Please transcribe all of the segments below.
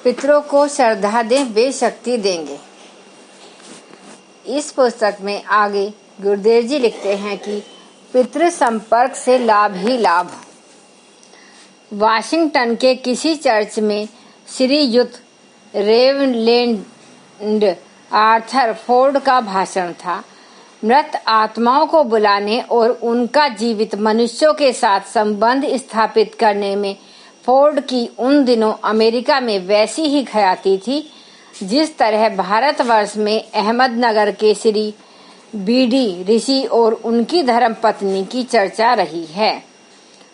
पितरों को श्रद्धा दें, वे शक्ति देंगे। इस पुस्तक में आगे गुरुदेव जी लिखते हैं कि पितृ संपर्क से लाभ ही लाभ। वाशिंगटन के किसी चर्च में श्रीयुत रेवरेंड आर्थर फोर्ड का भाषण था। मृत आत्माओं को बुलाने और उनका जीवित मनुष्यों के साथ संबंध स्थापित करने में फोर्ड की उन दिनों अमेरिका में वैसी ही ख्याति थी जिस तरह भारतवर्ष में अहमदनगर के श्री बीडी ऋषि और उनकी धर्मपत्नी की चर्चा रही है।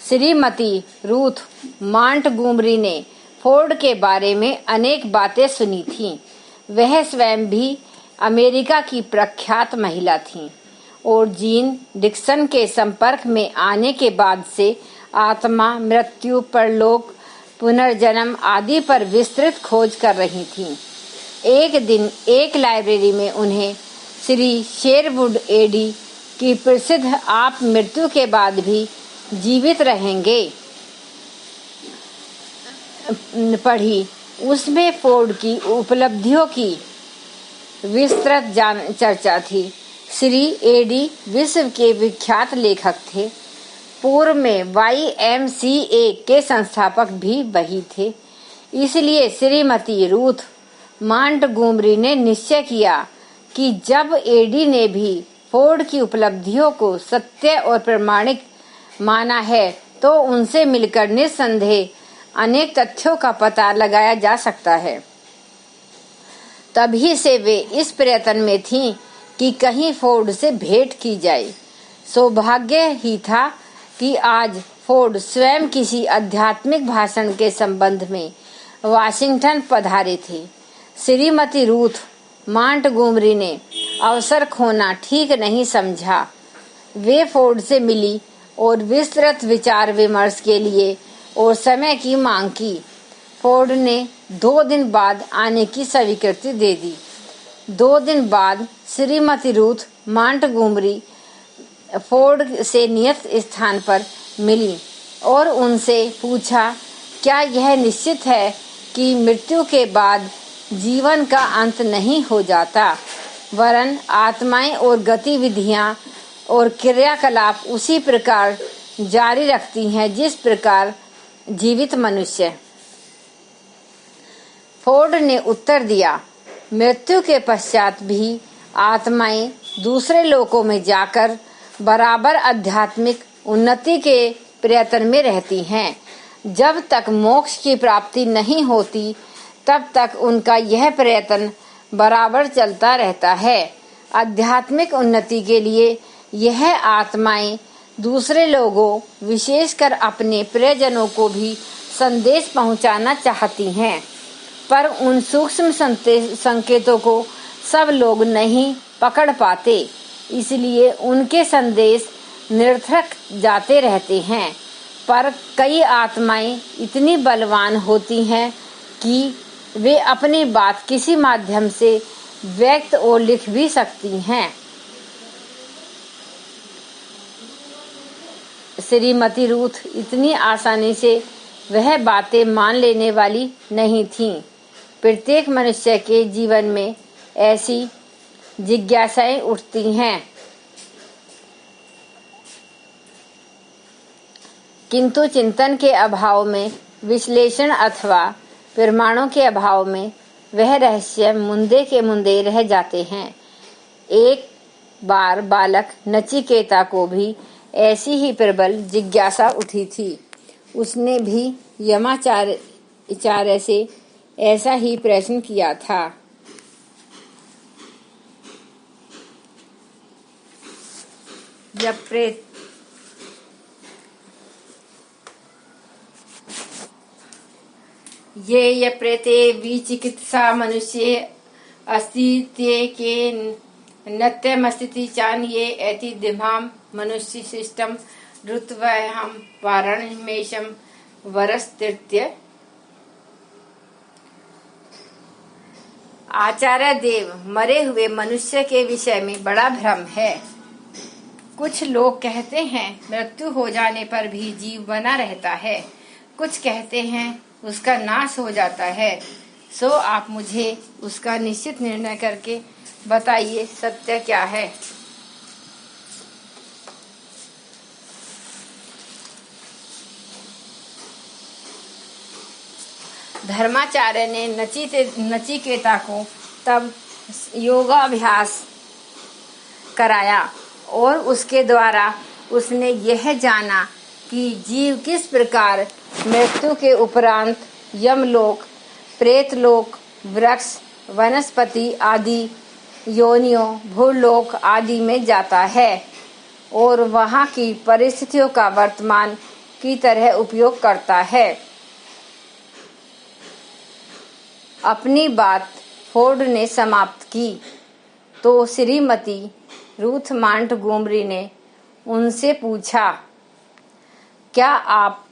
श्रीमती रूथ मॉन्टगोमरी ने फोर्ड के बारे में अनेक बातें सुनी थीं। वह स्वयं भी अमेरिका की प्रख्यात महिला थीं और जीन डिक्सन के संपर्क में आने के बाद से आत्मा, मृत्यु, परलोक, पुनर्जन्म आदि पर विस्तृत खोज कर रही थीं। एक दिन एक लाइब्रेरी में उन्हें श्री शेरवुड एडी की प्रसिद्ध "आप मृत्यु के बाद भी जीवित रहेंगे" पढ़ी। उसमें फोर्ड की उपलब्धियों की विस्तृत चर्चा थी। श्री एडी विश्व के विख्यात लेखक थे। पूर्व में YMCA के संस्थापक भी वही थे। इसलिए श्रीमती रूथ मॉन्टगोमरी ने निश्चय किया कि जब एडी ने भी फोर्ड की उपलब्धियों को सत्य और प्रमाणिक माना है तो उनसे मिलकर निस्संदेह अनेक तथ्यों का पता लगाया जा सकता है। तभी से वे इस प्रयत्न में थीं कि कहीं फोर्ड से भेंट की जाए। सौभाग्य ही था कि आज फोर्ड स्वयं किसी आध्यात्मिक भाषण के संबंध में वाशिंगटन पधारे थे। श्रीमती रूथ मॉन्टगोमरी ने अवसर खोना ठीक नहीं समझा। वे फोर्ड से मिली और विस्तृत विचार विमर्श के लिए और समय की मांग की। फोर्ड ने 2 दिन बाद आने की स्वीकृति दे दी। 2 दिन बाद श्रीमती रूथ मॉन्टगोमरी फोर्ड से नियत स्थान पर मिली और उनसे पूछा, क्या यह निश्चित है कि मृत्यु के बाद जीवन का अंत नहीं हो जाता, वरन आत्माएं और गतिविधियां और क्रियाकलाप उसी प्रकार जारी रखती हैं जिस प्रकार जीवित मनुष्य? फोर्ड ने उत्तर दिया, मृत्यु के पश्चात भी आत्माएं दूसरे लोकों में जाकर बराबर आध्यात्मिक उन्नति के प्रयत्न में रहती हैं। जब तक मोक्ष की प्राप्ति नहीं होती तब तक उनका यह प्रयत्न बराबर चलता रहता है। आध्यात्मिक उन्नति के लिए यह आत्माएं दूसरे लोगों, विशेषकर अपने प्रियजनों को भी संदेश पहुंचाना चाहती हैं, पर उन सूक्ष्म संकेतों को सब लोग नहीं पकड़ पाते, इसलिए उनके संदेश निरर्थक जाते रहते हैं। पर कई आत्माएं इतनी बलवान होती हैं कि वे अपनी बात किसी माध्यम से व्यक्त और लिख भी सकती हैं। श्रीमती रूथ इतनी आसानी से वह बातें मान लेने वाली नहीं थीं। प्रत्येक मनुष्य के जीवन में ऐसी जिज्ञासाएं उठती हैं, किंतु चिंतन के अभाव में, विश्लेषण अथवा प्रमाणों के अभाव में वह रहस्य मुंदे के मुंदे रह जाते हैं। एक बार बालक नचिकेता को भी ऐसी ही प्रबल जिज्ञासा उठी थी। उसने भी यमाचार्य से ऐसा ही प्रश्न किया था। जब ये प्रेते विचिकित्सा मनुष्य अस्तित्व के नत्यमस्तिति चान्ये एति दिभाम मनुष्य शिष्टम ऋत्वहम वारणमेशम वरस्तृत्य। आचार्य देव, मरे हुए मनुष्य के विषय में बड़ा भ्रम है। कुछ लोग कहते हैं मृत्यु हो जाने पर भी जीव बना रहता है, कुछ कहते हैं उसका नाश हो जाता है। सो आप मुझे उसका निश्चित निर्णय करके बताइए सत्य क्या है। धर्माचार्य ने नचिकेता को तब योगाभ्यास कराया और उसके द्वारा उसने यह जाना कि जीव किस प्रकार मृत्यु के उपरांत यमलोक, प्रेतलोक, वृक्ष, वनस्पति आदि योनियों, भूलोक आदि में जाता है और वहाँ की परिस्थितियों का वर्तमान की तरह उपयोग करता है। अपनी बात फोर्ड ने समाप्त की तो श्रीमती रूथ मॉन्टगोमरी ने उनसे पूछा, क्या आप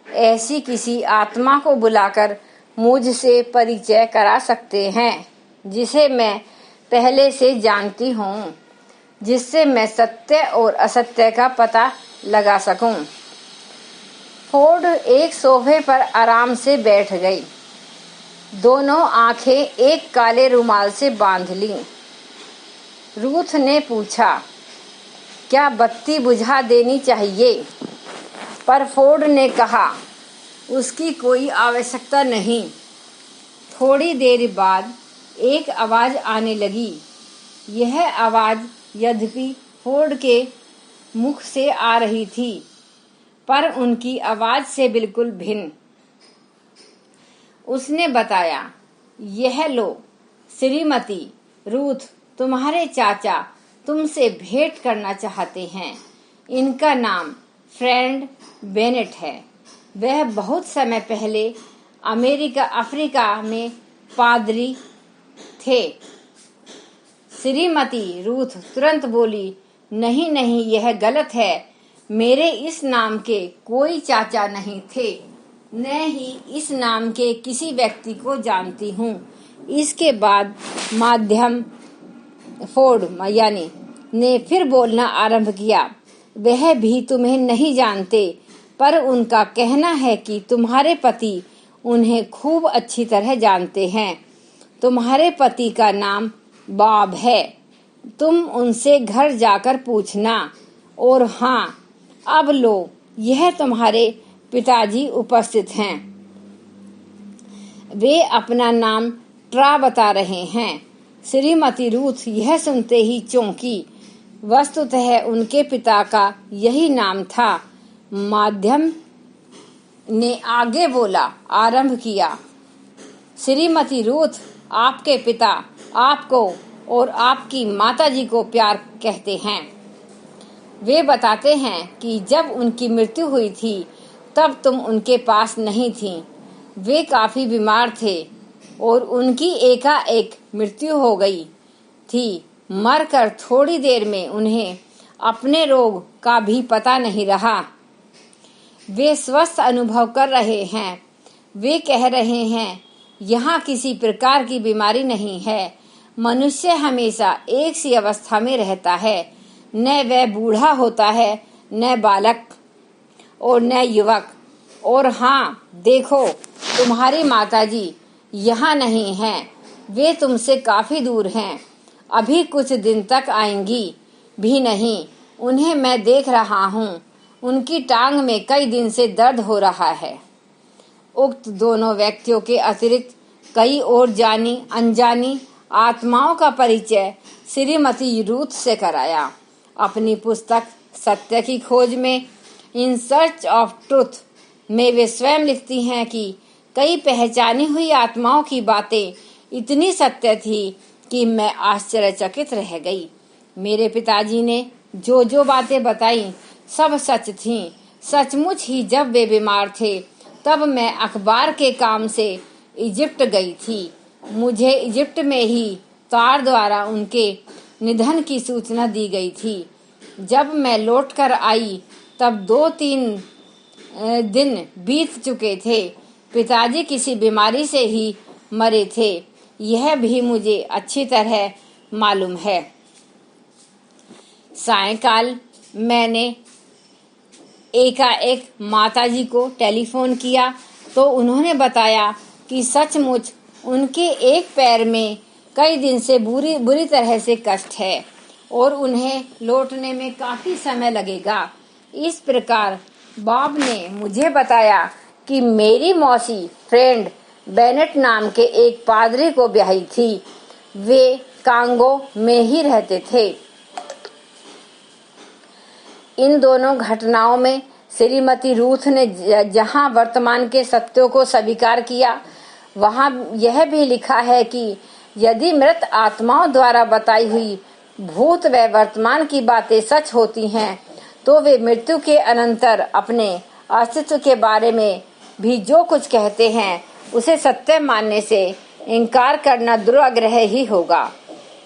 ऐसी किसी आत्मा को बुलाकर मुझसे परिचय करा सकते हैं जिसे मैं पहले से जानती हूँ, जिससे मैं सत्य और असत्य का पता लगा सकूं। फोर्ड एक सोफे पर आराम से बैठ गई। दोनों आंखें एक काले रुमाल से बांध लीं। रूथ ने पूछा, क्या बत्ती बुझा देनी चाहिए? पर फोर्ड ने कहा, उसकी कोई आवश्यकता नहीं। थोड़ी देर बाद एक आवाज आने लगी। यह आवाज यद्यपि फोर्ड के मुख से आ रही थी, पर उनकी आवाज से बिल्कुल भिन्न। उसने बताया, यह लो श्रीमती रूथ, तुम्हारे चाचा तुमसे भेंट करना चाहते हैं। इनका नाम फ्रेड बेनेट है। वह बहुत समय पहले अफ्रीका में पादरी थे। श्रीमती रूथ तुरंत बोली, नहीं नहीं, यह गलत है। मेरे इस नाम के कोई चाचा नहीं थे, न ही इस नाम के किसी व्यक्ति को जानती हूँ। इसके बाद माध्यम फोर्ड यानी ने फिर बोलना आरंभ किया, वह भी तुम्हें नहीं जानते, पर उनका कहना है कि तुम्हारे पति उन्हें खूब अच्छी तरह जानते हैं। तुम्हारे पति का नाम बॉब है। तुम उनसे घर जाकर पूछना। और हाँ, अब लो, यह तुम्हारे पिताजी उपस्थित हैं। वे अपना नाम ट्रा बता रहे हैं। श्रीमती रूथ यह सुनते ही चौंकी। वस्तुतः उनके पिता का यही नाम था। माध्यम ने आगे बोला आरंभ किया, श्रीमती रूथ, आपके पिता आपको और आपकी माताजी को प्यार कहते हैं। वे बताते हैं कि जब उनकी मृत्यु हुई थी तब तुम उनके पास नहीं थीं। वे काफी बीमार थे और उनकी एकाएक मृत्यु हो गई थी। मरकर थोड़ी देर में उन्हें अपने रोग का भी पता नहीं रहा। वे स्वस्थ अनुभव कर रहे हैं। वे कह रहे हैं, यहाँ किसी प्रकार की बीमारी नहीं है। मनुष्य हमेशा एक सी अवस्था में रहता है। न वह बूढ़ा होता है, न बालक और न युवक। और हाँ, देखो, तुम्हारी माताजी यहाँ नहीं हैं। वे तुमसे काफी दूर हैं। अभी कुछ दिन तक आएंगी भी नहीं। उन्हें मैं देख रहा हूँ। उनकी टांग में कई दिन से दर्द हो रहा है। उक्त दोनों व्यक्तियों के अतिरिक्त कई और जानी अनजानी आत्माओं का परिचय श्रीमती रूथ से कराया। अपनी पुस्तक सत्य की खोज में, इन सर्च ऑफ ट्रुथ में वे स्वयं लिखती हैं कि कई पहचानी हुई आत्माओं की बातें इतनी सत्य थी कि मैं आश्चर्यचकित रह गई। मेरे पिताजी ने जो जो बातें बताई सब सच थीं। सचमुच ही जब वे बीमार थे तब मैं अखबार के काम से इजिप्ट गई थी। मुझे इजिप्ट में ही तार द्वारा उनके निधन की सूचना दी गई थी। जब मैं लौटकर आई तब 2-3 दिन बीत चुके थे। पिताजी किसी बीमारी से ही मरे थे, यह भी मुझे अच्छी तरह मालूम है। सायंकाल मैंने एकाएक माताजी को टेलीफोन किया तो उन्होंने बताया कि सचमुच उनके एक पैर में कई दिन से बुरी तरह से कष्ट है और उन्हें लौटने में काफी समय लगेगा। इस प्रकार बॉब ने मुझे बताया कि मेरी मौसी फ्रेंड बेनेट नाम के एक पादरी को ब्याही थी। वे कांगो में ही रहते थे। इन दोनों घटनाओं में श्रीमती रूथ ने जहां वर्तमान के सत्यों को स्वीकार किया, वहां यह भी लिखा है कि यदि मृत आत्माओं द्वारा बताई हुई भूत व वर्तमान की बातें सच होती हैं, तो वे मृत्यु के अनंतर अपने अस्तित्व के बारे में भी जो कुछ कहते हैं उसे सत्य मानने से इनकार करना दुराग्रह ही होगा।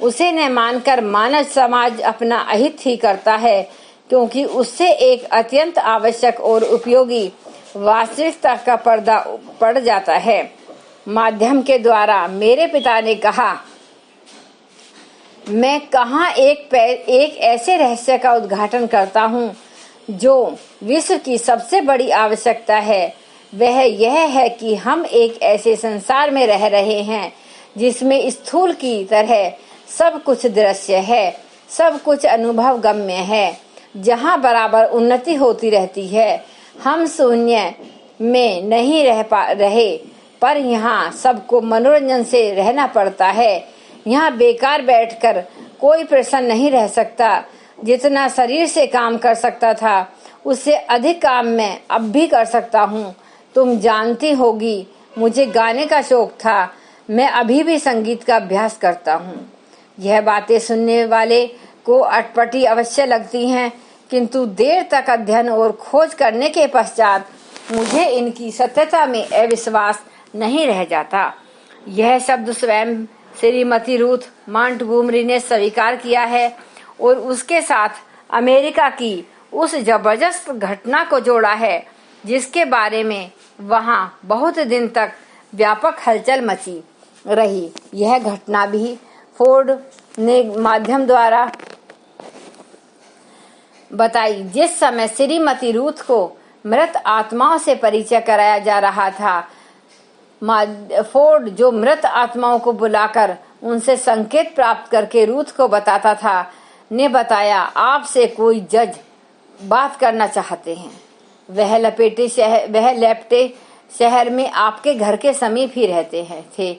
उसे न मानकर मानव समाज अपना अहित ही करता है, क्योंकि उससे एक अत्यंत आवश्यक और उपयोगी वास्तविकता का पर्दा पड़ जाता है। माध्यम के द्वारा मेरे पिता ने कहा, मैं कहाँ एक ऐसे रहस्य का उद्घाटन करता हूँ जो विश्व की सबसे बड़ी आवश्यकता है। वह यह है कि हम एक ऐसे संसार में रह रहे हैं जिसमें स्थूल की तरह सब कुछ दृश्य है, सब कुछ अनुभव गम्य है, जहाँ बराबर उन्नति होती रहती है। हम शून्य में नहीं रहे, पर यहाँ सबको मनोरंजन से रहना पड़ता है। यहाँ बेकार बैठकर कोई प्रसन्न नहीं रह सकता। जितना शरीर से काम कर सकता था, उससे अधिक काम मैं अब भी कर सकता हूँ। तुम जानती होगी, मुझे गाने का शौक था। मैं अभी भी संगीत का अभ्यास करता हूँ। यह बातें सुनने वाले को अटपटी अवश्य लगती हैं, किंतु देर तक अध्ययन और खोज करने के पश्चात मुझे इनकी सत्यता में अविश्वास नहीं रह जाता। यह शब्द स्वयं श्रीमती रूथ मॉन्टगोमरी ने स्वीकार किया है और उसके साथ अमेरिका की उस जबरदस्त घटना को जोड़ा है जिसके बारे में वहां बहुत दिन तक व्यापक हलचल मची रही। यह घटना भी फोर्ड ने माध्यम द्वारा बताई। जिस समय श्रीमती रूथ को मृत आत्माओं से परिचय कराया जा रहा था, फोर्ड जो मृत आत्माओं को बुलाकर उनसे संकेत प्राप्त करके रूथ को बताता था, ने बताया, आपसे कोई जज बात करना चाहते हैं। वह लेप्टे शहर में आपके घर के समीप ही रहते थे।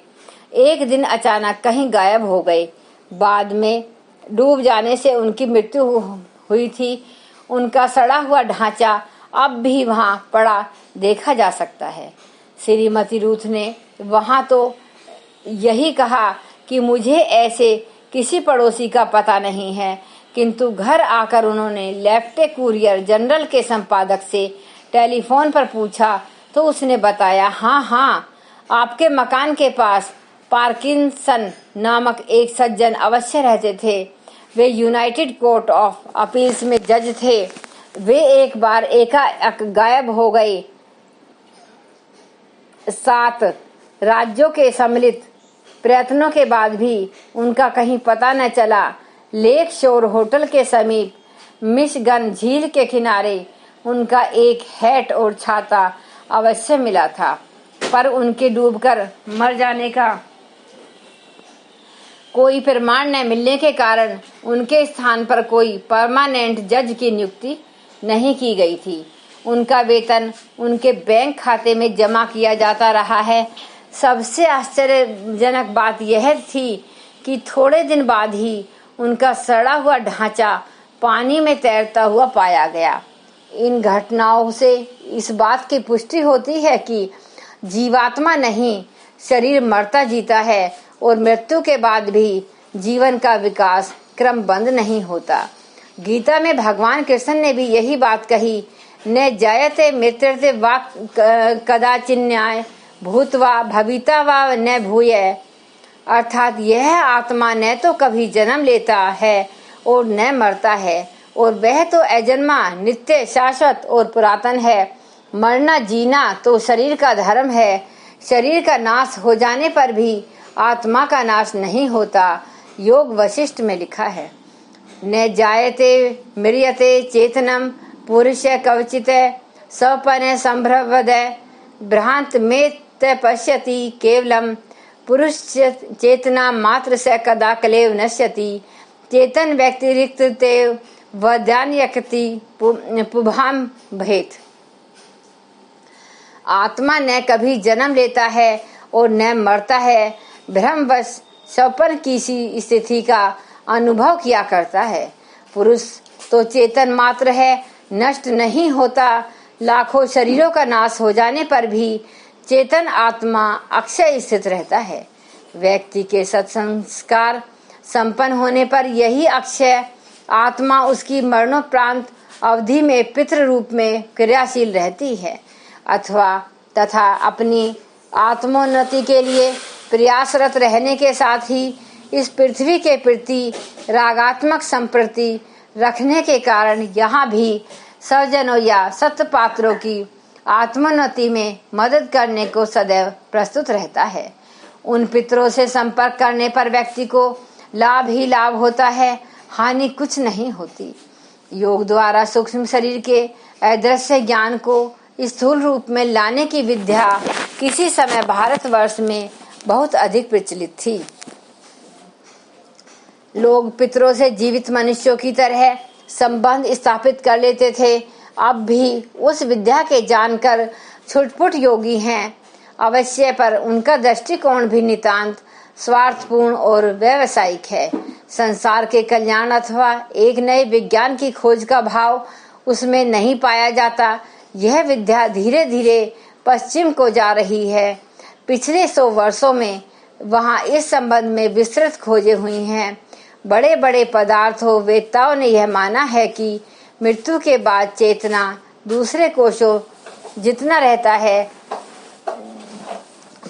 एक दिन अचानक कहीं गायब हो गए। बाद में डूब जाने से उनकी मृत्यु हुई थी। उनका सड़ा हुआ ढांचा अब भी वहां पड़ा देखा जा सकता है। श्रीमती रूथ ने वहां तो यही कहा कि मुझे ऐसे किसी पड़ोसी का पता नहीं है, किंतु घर आकर उन्होंने लेफ्टे कुरियर जनरल के संपादक से टेलीफोन पर पूछा तो उसने बताया, हाँ, आपके मकान के पास पार्किंसन नामक एक सज्जन अवश्य रहते थे। वे यूनाइटेड कोर्ट ऑफ अपील्स में जज थे। वे एक बार एकाएक गायब हो गए। 7 राज्यों के सम्मिलित प्रयत्नों के बाद भी उनका कहीं पता न चला। लेक शोर होटल के समीप मिशिगन झील के किनारे उनका एक हैट और छाता अवश्य मिला था, पर उनके डूबकर मर जाने का कोई प्रमाण न मिलने के कारण उनके स्थान पर कोई परमानेंट जज की नियुक्ति नहीं की गई थी। उनका वेतन उनके बैंक खाते में जमा किया जाता रहा है। सबसे आश्चर्यजनक बात यह थी कि थोड़े दिन बाद ही उनका सड़ा हुआ ढांचा पानी में तैरता हुआ पाया गया। इन घटनाओं से इस बात की पुष्टि होती है कि जीवात्मा नहीं, शरीर मरता जीता है और मृत्यु के बाद भी जीवन का विकास क्रमबद्ध नहीं होता। गीता में भगवान कृष्ण ने भी यही बात कही, न जायते मृत्यते वा कदाचिन्याय भूतवा भविता वा न भूय, अर्थात यह आत्मा न तो कभी जन्म लेता है और न मरता है, और वह तो अजन्मा, नित्य, शाश्वत और पुरातन है। मरना जीना तो शरीर का धर्म है। शरीर का नाश हो जाने पर भी आत्मा का नाश नहीं होता। योग वशिष्ठ में लिखा है, न जायते म्रियते चेतनम पुरुष कवचित सपने संभ्रवद भ्रांत में पश्यति केवलम पुरुष चेतना मात्र से कदा कलेव नश्यति, चेतन व्यतिरिक्त तेव वद्यान्यकति पुभाम भेद। आत्मा न कभी जन्म लेता है और न मरता है, भ्रमवश स्वप्न की सी स्थिति का अनुभव किया करता है। पुरुष तो चेतन मात्र है, नष्ट नहीं होता। लाखों शरीरों का नाश हो जाने पर भी चेतन आत्मा अक्षय स्थित रहता है। व्यक्ति के सत्संस्कार संपन्न होने पर यही अक्षय आत्मा उसकी मरणोपरांत अवधि में पितृ रूप में क्रियाशील रहती है अथवा तथा अपनी आत्मोन्नति के लिए प्रयासरत रहने के साथ ही इस पृथ्वी के प्रति रागात्मक संप्रति रखने के कारण यहाँ भी सज्जनों या सत्पात्रों की आत्मोन्नति में मदद करने को सदैव प्रस्तुत रहता है। उन पितरों से संपर्क करने पर व्यक्ति को लाभ ही लाभ होता है, हानि कुछ नहीं होती। योग द्वारा सूक्ष्म शरीर के अदृश्य ज्ञान को स्थूल रूप में लाने की विद्या किसी समय भारतवर्ष में बहुत अधिक प्रचलित थी। लोग पितरों से जीवित मनुष्यों की तरह संबंध स्थापित कर लेते थे। अब भी उस विद्या के जानकर छुटपुट योगी हैं अवश्य, पर उनका दृष्टिकोण भी नितांत स्वार्थपूर्ण और व्यावसायिक है। संसार के कल्याण अथवा एक नए विज्ञान की खोज का भाव उसमें नहीं पाया जाता। यह विद्या धीरे धीरे पश्चिम को जा रही है। पिछले 100 वर्षों में वहाँ इस संबंध में विस्तृत खोजें हुई हैं। बड़े बड़े पदार्थों वेत्ताओं ने यह माना है कि मृत्यु के बाद चेतना दूसरे कोशों जितना रहता है।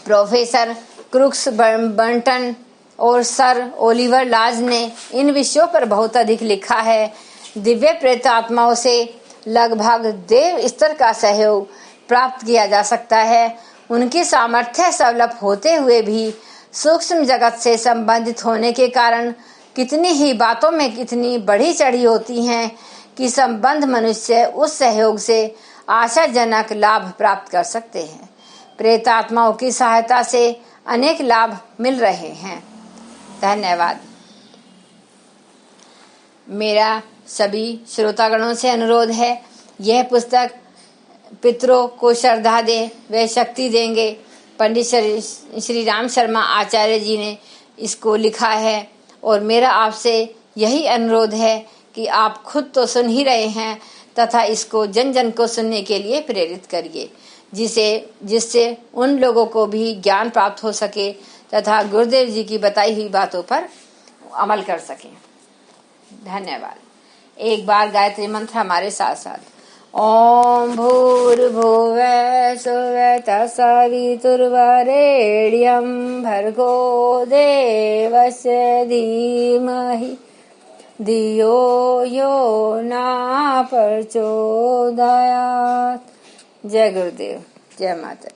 प्रोफेसर क्रुक्स बर्टन और सर ओलिवर लाज ने इन विषयों पर बहुत अधिक लिखा है। दिव्य प्रेत आत्माओं से लगभग देव स्तर का सहयोग प्राप्त किया जा सकता है। उनकी सामर्थ्य सवलभ होते हुए भी सूक्ष्म जगत से संबंधित होने के कारण कितनी ही बातों में कितनी बढ़ी चढ़ी होती हैं कि संबंध मनुष्य उस सहयोग से आशाजनक लाभ प्राप्त कर सकते हैं। प्रेतात्माओं की सहायता से अनेक लाभ मिल रहे हैं। धन्यवाद। मेरा सभी श्रोतागणों से अनुरोध है, यह पुस्तक पितरों को श्रद्धा दें, वे शक्ति देंगे। पंडित श्री राम शर्मा आचार्य जी ने इसको लिखा है और मेरा आपसे यही अनुरोध है कि आप खुद तो सुन ही रहे हैं तथा इसको जन जन को सुनने के लिए प्रेरित करिए, जिससे उन लोगों को भी ज्ञान प्राप्त हो सके तथा गुरुदेव जी की बताई हुई बातों पर अमल कर सकें। धन्यवाद। एक बार गायत्री मंत्र हमारे साथ साथ। ओम भूर्भुवः स्वः तत्सवितुर्वरेण्यं भर्गो देवस्य धीमहि धियो यो न प्रचोदयात्। जय गुरुदेव, जय माता।